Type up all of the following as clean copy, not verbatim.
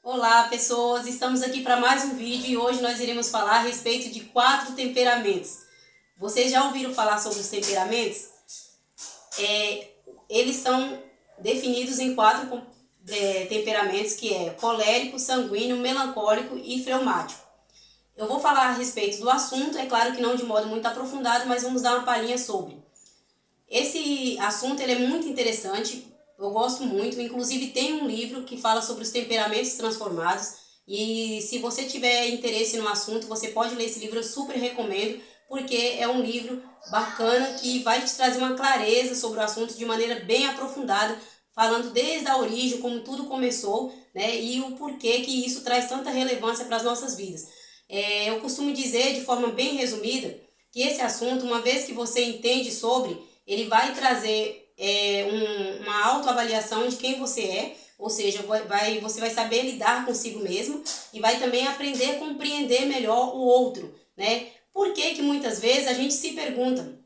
Olá pessoas, estamos aqui para mais um vídeo e hoje nós iremos falar a respeito de 4 temperamentos. Vocês já ouviram falar sobre os temperamentos? Eles são definidos em 4 temperamentos, que é colérico, sanguíneo, melancólico e fleumático. Eu vou falar a respeito do assunto, é claro que não de modo muito aprofundado, mas vamos dar uma palhinha sobre. Esse assunto ele é muito interessante, eu gosto muito, inclusive tem um livro que fala sobre os temperamentos transformados e se você tiver interesse no assunto, você pode ler esse livro, eu super recomendo, porque é um livro bacana que vai te trazer uma clareza sobre o assunto de maneira bem aprofundada, falando desde a origem, como tudo começou, né, e o porquê que isso traz tanta relevância para as nossas vidas. Eu costumo dizer de forma bem resumida que esse assunto, uma vez que você entende sobre, ele vai trazer uma autoavaliação de quem você é, ou seja, você vai saber lidar consigo mesmo e vai também aprender a compreender melhor o outro, né? Por que que muitas vezes a gente se pergunta,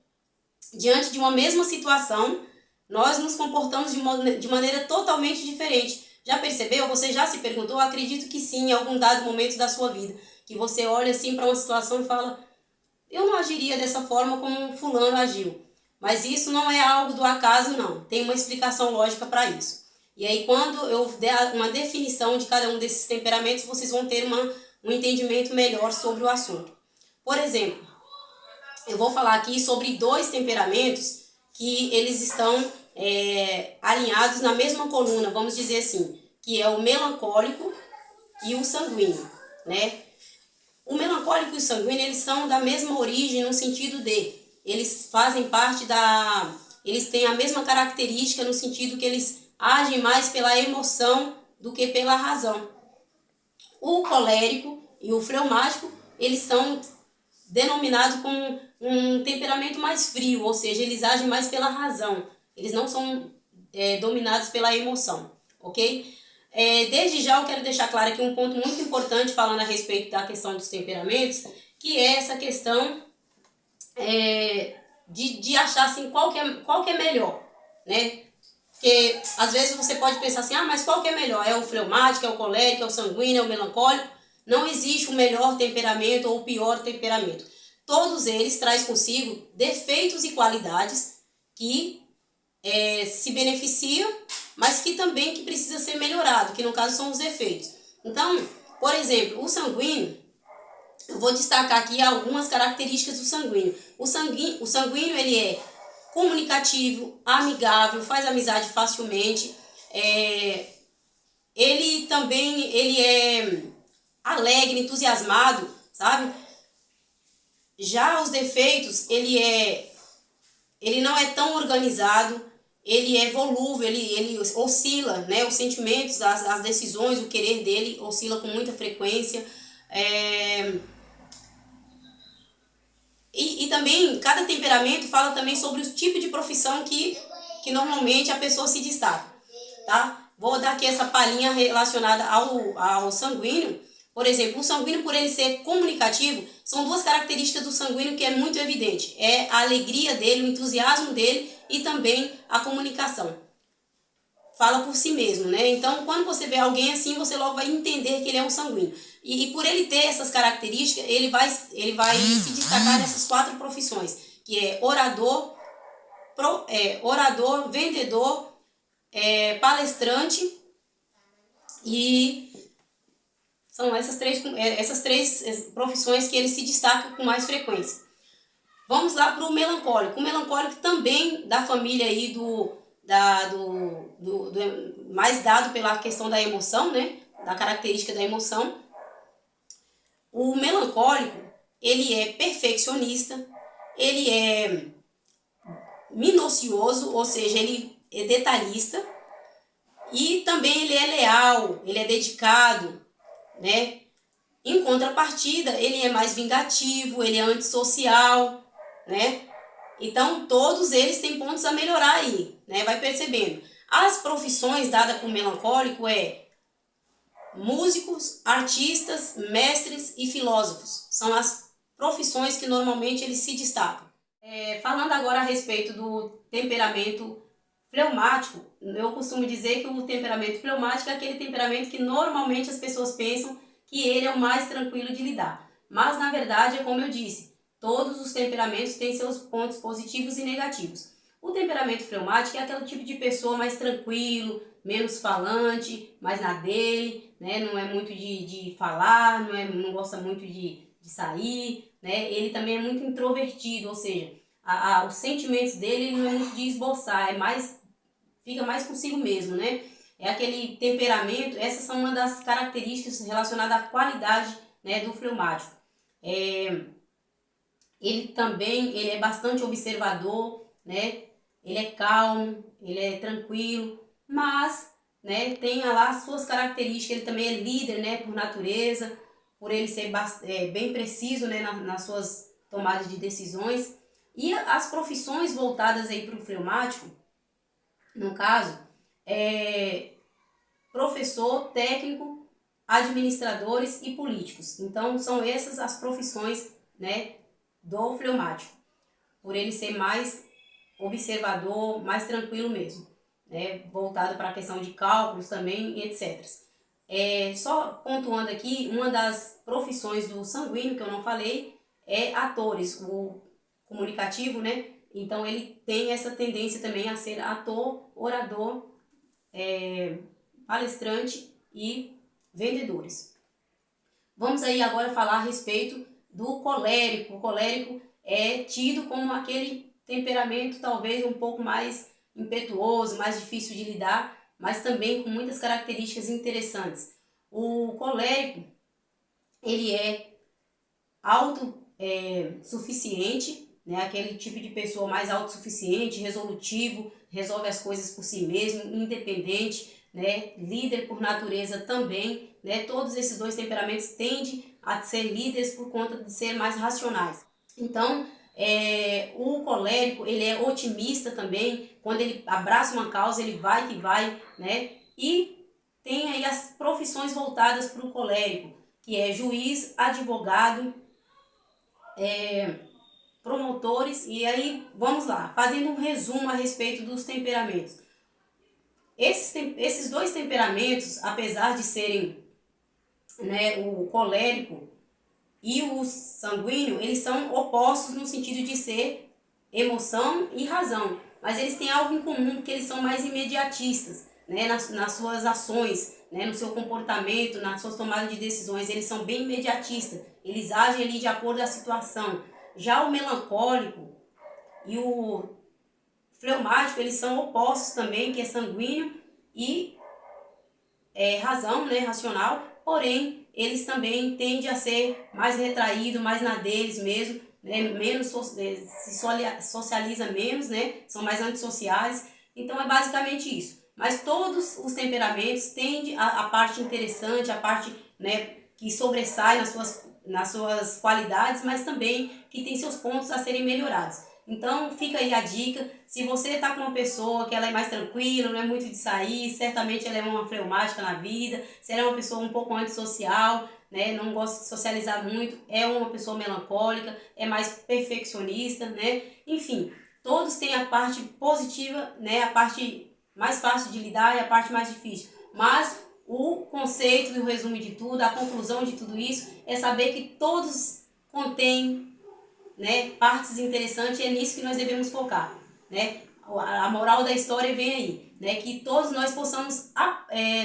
diante de uma mesma situação, nós nos comportamos de maneira totalmente diferente. Já percebeu? Você já se perguntou? Eu acredito que sim, em algum dado momento da sua vida, que você olha assim para uma situação e fala, eu não agiria dessa forma como fulano agiu. Mas isso não é algo do acaso, não. Tem uma explicação lógica para isso. E aí, quando eu der uma definição de cada um desses temperamentos, vocês vão ter um entendimento melhor sobre o assunto. Por exemplo, eu vou falar aqui sobre 2 temperamentos que eles estão alinhados na mesma coluna, vamos dizer assim, que é o melancólico e o sanguíneo, né? O melancólico e o sanguíneo, eles são da mesma origem no sentido de eles fazem parte eles têm a mesma característica no sentido que eles agem mais pela emoção do que pela razão. O colérico e o fleumático, eles são denominados como um temperamento mais frio, ou seja, eles agem mais pela razão. Eles não são dominados pela emoção, ok? Desde já eu quero deixar claro aqui um ponto muito importante falando a respeito da questão dos temperamentos, que é essa questão de achar assim qual que é melhor, né? Porque às vezes você pode pensar assim, mas qual que é melhor? É o fleumático, é o colérico, é o sanguíneo, é o melancólico? Não existe o melhor temperamento ou o pior temperamento. Todos eles trazem consigo defeitos e qualidades que se beneficiam, mas que também que precisa ser melhorado, que no caso são os defeitos. Então, por exemplo, o sanguíneo, eu vou destacar aqui algumas características do sanguíneo. O sanguíneo ele é comunicativo, amigável, faz amizade facilmente. Ele é alegre, entusiasmado, sabe? Já os defeitos, ele não é tão organizado, ele é volúvel, ele oscila, né? Os sentimentos, as decisões, o querer dele oscila com muita frequência. E também, cada temperamento fala também sobre o tipo de profissão que normalmente a pessoa se destaca, tá? Vou dar aqui essa palhinha relacionada ao sanguíneo. Por exemplo, o sanguíneo, por ele ser comunicativo, são 2 características do sanguíneo que é muito evidente. É a alegria dele, o entusiasmo dele e também a comunicação. Fala por si mesmo, né? Então, quando você vê alguém assim, você logo vai entender que ele é um sanguíneo. E por ele ter essas características, ele vai se destacar nessas 4 profissões, que é orador, vendedor, palestrante, e são essas três profissões que ele se destaca com mais frequência. Vamos lá para o melancólico. O melancólico também da família aí mais dado pela questão da emoção, né? Da característica da emoção. O melancólico, ele é perfeccionista, ele é minucioso, ou seja, ele é detalhista, e também ele é leal, ele é dedicado, né? Em contrapartida, ele é mais vingativo, ele é antissocial, né? Então, todos eles têm pontos a melhorar aí, né? Vai percebendo. As profissões dadas por melancólico músicos, artistas, mestres e filósofos. São as profissões que normalmente eles se destacam. Falando agora a respeito do temperamento fleumático, eu costumo dizer que o temperamento fleumático é aquele temperamento que normalmente as pessoas pensam que ele é o mais tranquilo de lidar. Mas na verdade é como eu disse, todos os temperamentos têm seus pontos positivos e negativos. O temperamento fleumático é aquele tipo de pessoa mais tranquilo, menos falante, mais na dele, né? Não é muito de falar, não gosta muito de sair, né? Ele também é muito introvertido, ou seja, os sentimentos dele ele não é muito de esboçar, fica mais consigo mesmo, né? É aquele temperamento, essas são uma das características relacionadas à qualidade, né, do fleumático. Ele é bastante observador, né? Ele é calmo, ele é tranquilo, mas, né, tem lá as suas características. Ele também é líder, né, por natureza, por ele ser bem preciso, né, nas suas tomadas de decisões. E as profissões voltadas aí para o fleumático, no caso, professor, técnico, administradores e políticos. Então, são essas as profissões, né, do fleumático, por ele ser mais observador, mais tranquilo mesmo, né, voltado para a questão de cálculos também, etc. Só pontuando aqui, uma das profissões do sanguíneo que eu não falei é atores, o comunicativo, né? Então ele tem essa tendência também a ser ator, orador, palestrante e vendedores. Vamos aí agora falar a respeito do colérico. O colérico é tido como aquele temperamento talvez um pouco mais impetuoso, mais difícil de lidar, mas também com muitas características interessantes. O colérico, ele é autossuficiente, né? Aquele tipo de pessoa mais autossuficiente, resolutivo, resolve as coisas por si mesmo, independente, né? Líder por natureza também, né? Todos esses dois temperamentos tendem a ser líderes por conta de ser mais racionais. Então, o colérico, ele é otimista também, quando ele abraça uma causa, ele vai que vai, né? E tem aí as profissões voltadas para o colérico, que é juiz, advogado, promotores. E aí, vamos lá, fazendo um resumo a respeito dos temperamentos. Esses dois temperamentos, apesar de serem, né, o colérico e o sanguíneo, eles são opostos no sentido de ser emoção e razão, mas eles têm algo em comum, porque eles são mais imediatistas, né, nas suas ações, né, no seu comportamento, nas suas tomadas de decisões. Eles são bem imediatistas, eles agem ali de acordo com a situação. Já o melancólico e o fleumático, eles são opostos também, que é sanguíneo e razão, né, racional, porém eles também tendem a ser mais retraídos, mais na deles mesmo, né, menos se socializa menos, né, são mais antissociais. Então é basicamente isso. Mas todos os temperamentos tendem a parte interessante, a parte, né, que sobressai nas suas qualidades, mas também que tem seus pontos a serem melhorados. Então fica aí a dica. Se você está com uma pessoa que ela é mais tranquila, não é muito de sair, certamente ela é uma fleumática na vida. Se ela é uma pessoa um pouco antissocial, né, não gosta de socializar muito, é uma pessoa melancólica, é mais perfeccionista, né? Enfim, todos têm a parte positiva, né, a parte mais fácil de lidar e a parte mais difícil. Mas o conceito e o resumo de tudo, a conclusão de tudo isso é saber que todos contêm, né, partes interessantes, e é nisso que nós devemos focar, né? A moral da história vem aí, né, que todos nós possamos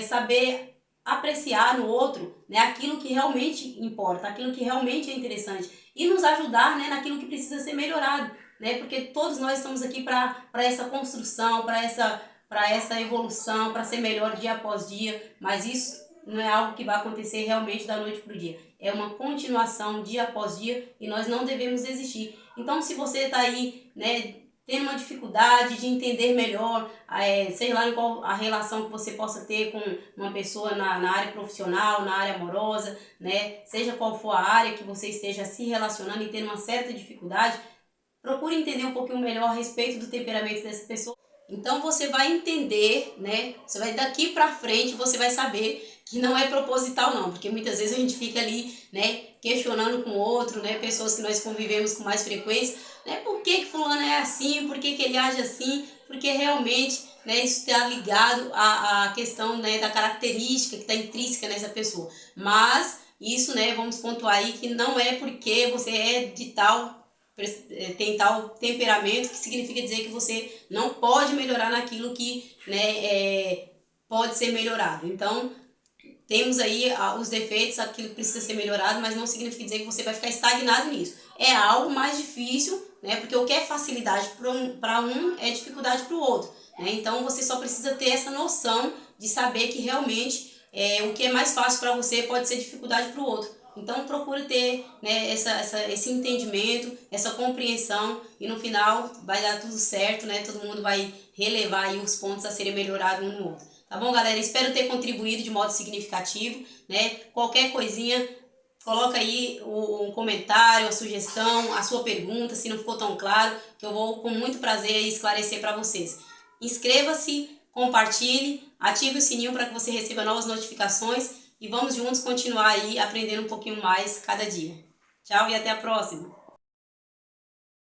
saber apreciar no outro, né, aquilo que realmente importa, aquilo que realmente é interessante, e nos ajudar, né, naquilo que precisa ser melhorado, né, porque todos nós estamos aqui para essa construção, para essa evolução, para ser melhor dia após dia. Mas isso não é algo que vai acontecer realmente da noite para o dia. É uma continuação dia após dia, e nós não devemos desistir. Então, se você está aí, né, tendo uma dificuldade de entender melhor, sei lá em qual a relação que você possa ter com uma pessoa na área profissional, na área amorosa, né, seja qual for a área que você esteja se relacionando e tendo uma certa dificuldade, procure entender um pouquinho melhor a respeito do temperamento dessa pessoa. Então você vai entender, né? Você vai daqui para frente, você vai saber que não é proposital não, porque muitas vezes a gente fica ali, né, questionando com o outro, né, pessoas que nós convivemos com mais frequência, né, por que fulano é assim, por que ele age assim, porque realmente, né, isso está ligado à questão, né, da característica que está intrínseca nessa pessoa. Mas isso, né, vamos pontuar aí que não é porque você é de tem tal temperamento que significa dizer que você não pode melhorar naquilo que, né, pode ser melhorado. Então, temos aí os defeitos, aquilo que precisa ser melhorado, mas não significa dizer que você vai ficar estagnado nisso. É algo mais difícil, né? Porque o que é facilidade para um é dificuldade para o outro, né? Então você só precisa ter essa noção de saber que realmente o que é mais fácil para você pode ser dificuldade para o outro. Então procure ter, né, esse entendimento, essa compreensão e no final vai dar tudo certo, né? Todo mundo vai relevar aí os pontos a serem melhorados um no outro. Tá bom, galera? Espero ter contribuído de modo significativo, né? Qualquer coisinha, coloca aí um comentário, a sugestão, a sua pergunta, se não ficou tão claro, que eu vou com muito prazer esclarecer para vocês. Inscreva-se, compartilhe, ative o sininho para que você receba novas notificações e vamos juntos continuar aí aprendendo um pouquinho mais cada dia. Tchau e até a próxima!